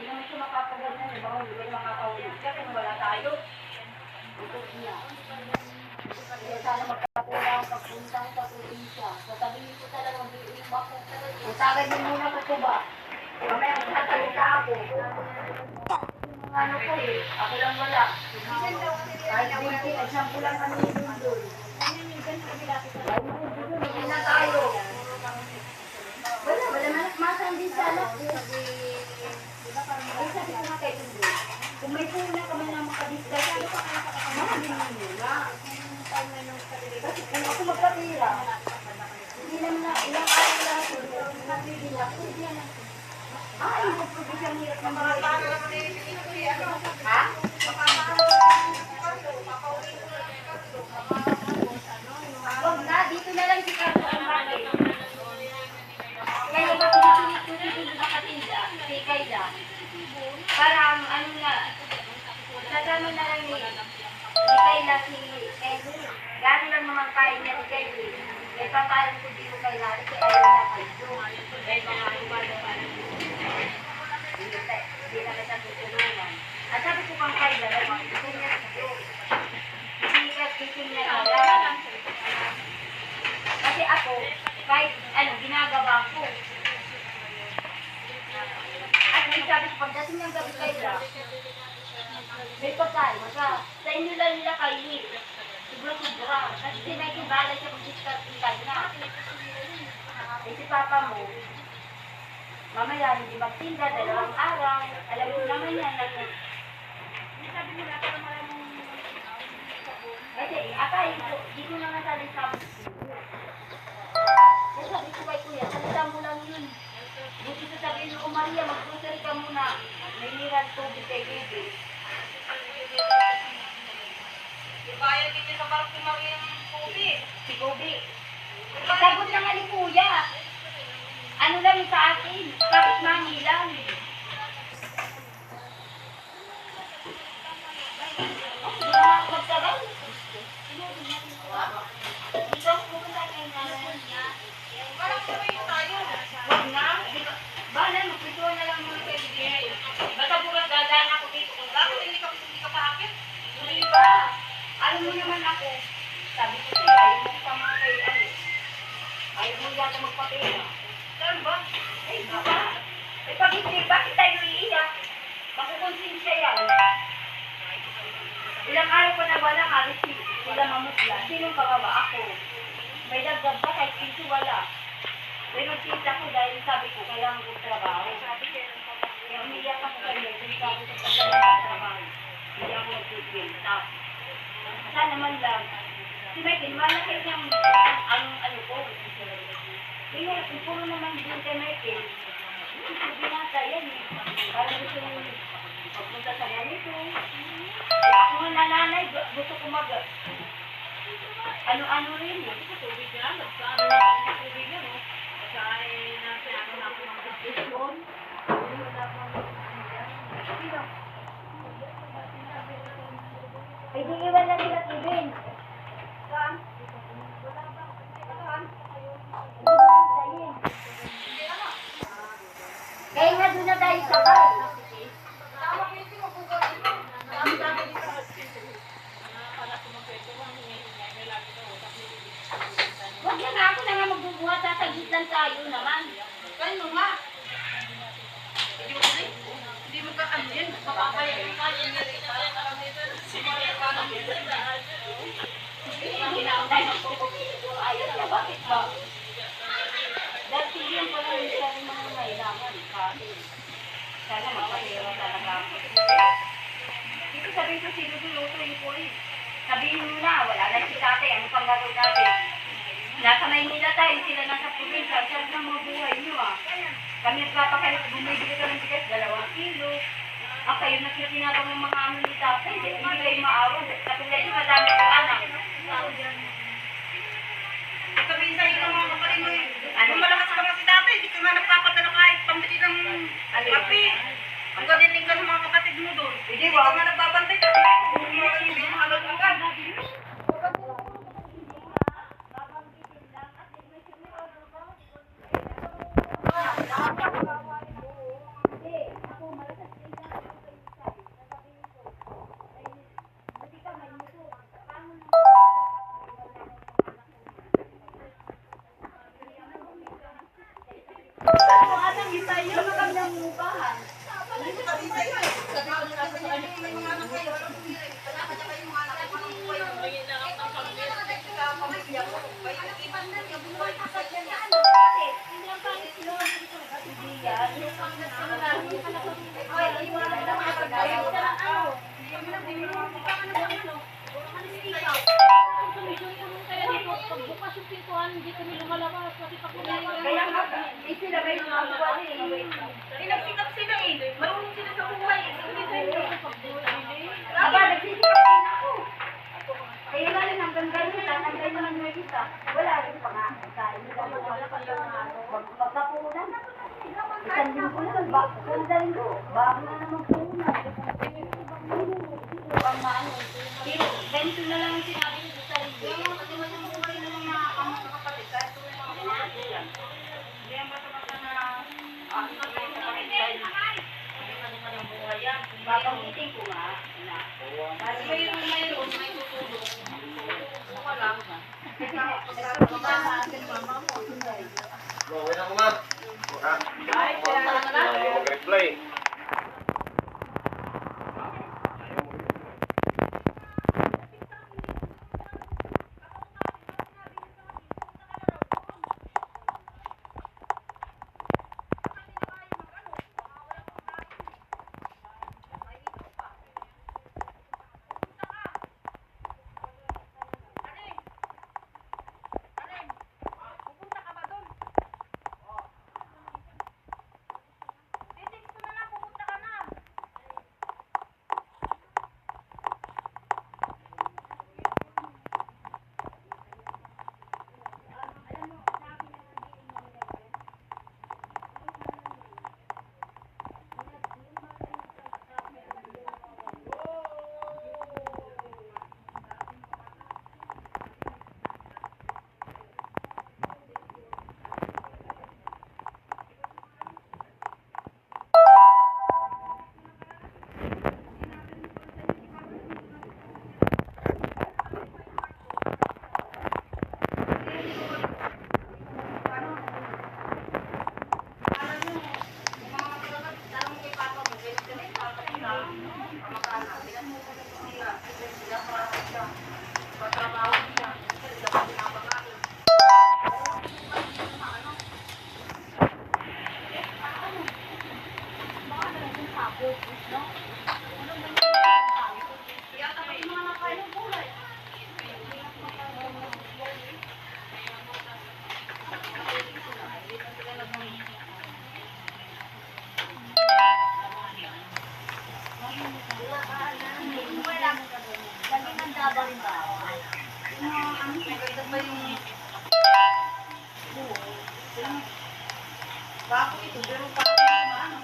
naman siya makakaganyan. Baka hindi makakahulog siya kung wala tayo. Ito niya. Kaya sana magkapulang pagpuntang sa probinsya. Sasabihin ko talaga, mag-iimbak ko talaga. Utagad mo muna ko ba? Mamaya magsasalita ako. Ano ko eh, ako lang wala. Kahit hindi, isang ko lang kami doon. Hindi na tayo. Wala masang din sana. Ay, sabi ko nga kayo doon. Kung may puna ka man na makadiscuss, ano pa kaya makakamahin mo na? Kasi kung ako magkatira, hindi naman na ilang araw lang ako, nabili na ako, hindi yan. Ay, hindi siyang hirap na mga ha? Huwag na, dito na lang si Carlo ang bagay. Kaya ba pinipili nakatinda, si Kayla? Para ano nga, nagano na lang ni Kayla si Edwin. Gano'n lang naman kain niya si Kayla. Eh, papalan ko dito kay Larry, kaya ayaw na kayo. Eh, mga lumalo pa rin. Hindi na kita tutulungan. At sabi ko kang Kayla, ito niya sa'yo. Hindi niya lang. Kasi ako, kahit ano, ginagawa ko. At may sabi ko, pagdating ng gabi Kayla, may pagkain, sa inyo lang nila kainin. Sobra-sobra. Kasi tinagibala siya kung discard na. Eh si Papa mo, mamaya hindi magtinda, 2 araw. Alam mo naman yan. Sabi mo na para maraming kasi akay ko, di ko naman sabi sa kaya sabi ko kay Kuya, salita mo lang yun. Buti sa sabihin ko, Maria, mag-grocery ka muna. May niran tubig kay Bibi. Ibayad din niya sa barang si Maria ng Kobe. Si Kobe. Sagot na nga ni Kuya. Ano lang sa akin? Bakit mami lang? Hindi na ako magsagal. Dito ako pupunta kay nanay niya. Parang sabay tayo. Huwag na. Bala, magpituan na lang muna kay Bibi. Basta bukas dadaan ako dito. Kung bakit hindi ka paakit? Hindi ba? Alam mo naman ako. Sabi ko sa'yo, ayaw mo sa mga kay ano. Ayaw mo yata magpapila. Saan ba? Ay, baka. Eh, pag hindi, bakit tayo iiyak? Makukonsensya yan. Ilang araw pa na wala, halos sila mamutla. Sinong kawawa ako? May dagdag ba kahit piso wala? Pero tita ko dahil sabi ko, kailangan ko trabaho. Kaya umiyak ako kanina, sabi ko, kailangan ko trabaho. Hindi ako magpipinta. Sana man lang. Si Michael, malaki niyang ano ko. Kaya, puro naman din kay Michael. Hindi nata yan eh. Parang gusto nyo magpunta sa ganito. Kaya ako nga nanay, gusto ko ano-ano rin eh. Tubig na. Nagsaano na ako ng tubig na. Kasi nasa ako na ako ng diskusyon. Ay, di iwan na nila Kevin. Saan? Kaya nga doon na tayo sabay. Huwag na nga ako na nga magbubuhat, sasagit lang tayo naman. Kaya mo nga. Hindi mo ka-ano yun. Mapapaya mo ka. Ayos na, bakit ba? Dati yun pala yung sabi mga mailangan. Sana magpapira talaga ako. Dito sabihin ko sino duluto yung puli. Sabihin mo na, wala na si tatay. Ano pang gagawin natin? Nasa Maynila tayo, sila nasa probinsya. Saan na mga buhay nyo ah? Kami nagpapakalit, bumibili ka ng bigas, 2 kilo. Kayo nagsisinabang ng mga ano ni tatay. Hindi kayo maawa. Katulad yung madami ko anak. Sabihin sa'yo ng mga kapatid mo kung malakas ka mga si tatay, hindi ka nga nagpapadala kahit pambili ng kape. Ang gaditing ka sa mga kapatid mo doon. Hindi ka nga nagbabantay kasi hindi mo mahalagang ka. Hindi, ako malakas simbahan. Hindi ko sabi sa'yo eh. Sabi ko sa kanya, may mga anak kayo, walang pumira eh. Kaya kayo mga anak, walang buhay. Pamilya ko, may iban na yung buhay. Hindi ang pangit yun. Hindi yan. Yung pangit ko na ay, iwanan lang ako dahil Pagbukas yung pintuan, hindi kami lumalabas. Pati pag lumalabas. kaya nga, sila ba yung mga buwan Pinagsikap sila eh. Marunong sila sa buhay. Hindi sa'yo. Aba, nagsisikap din ako. Kaya nga rin hanggang ganun lang, hanggang naman may isa. Wala rin pa nga. Magkapunan. Isang linggo naman, isang linggo. Bago na naman punan. Pang maano. Ganito na lang ang sinabi ko sa linggo. Kasi man yung buhay ng mga kapatid. Kahit ito yung mga kapatid yan. Hindi ang basta-basta na ano na kayo sa kapatid. Hindi ka ng buhay yan. Babanggitin ko nga. Kasi mayroon, may tutulong. Wala lang. Okay na ko, ma'am. Ha? Ay, salamat na. Mag-reply. Pupunta ka ba doon? Titik ko na lang, pupunta ka na. Laging ang daba rin ba? Maganda ba yung... Bako ito, pero parang ano?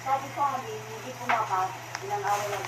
Sabi ko kami, hindi pumakas, ilang araw lang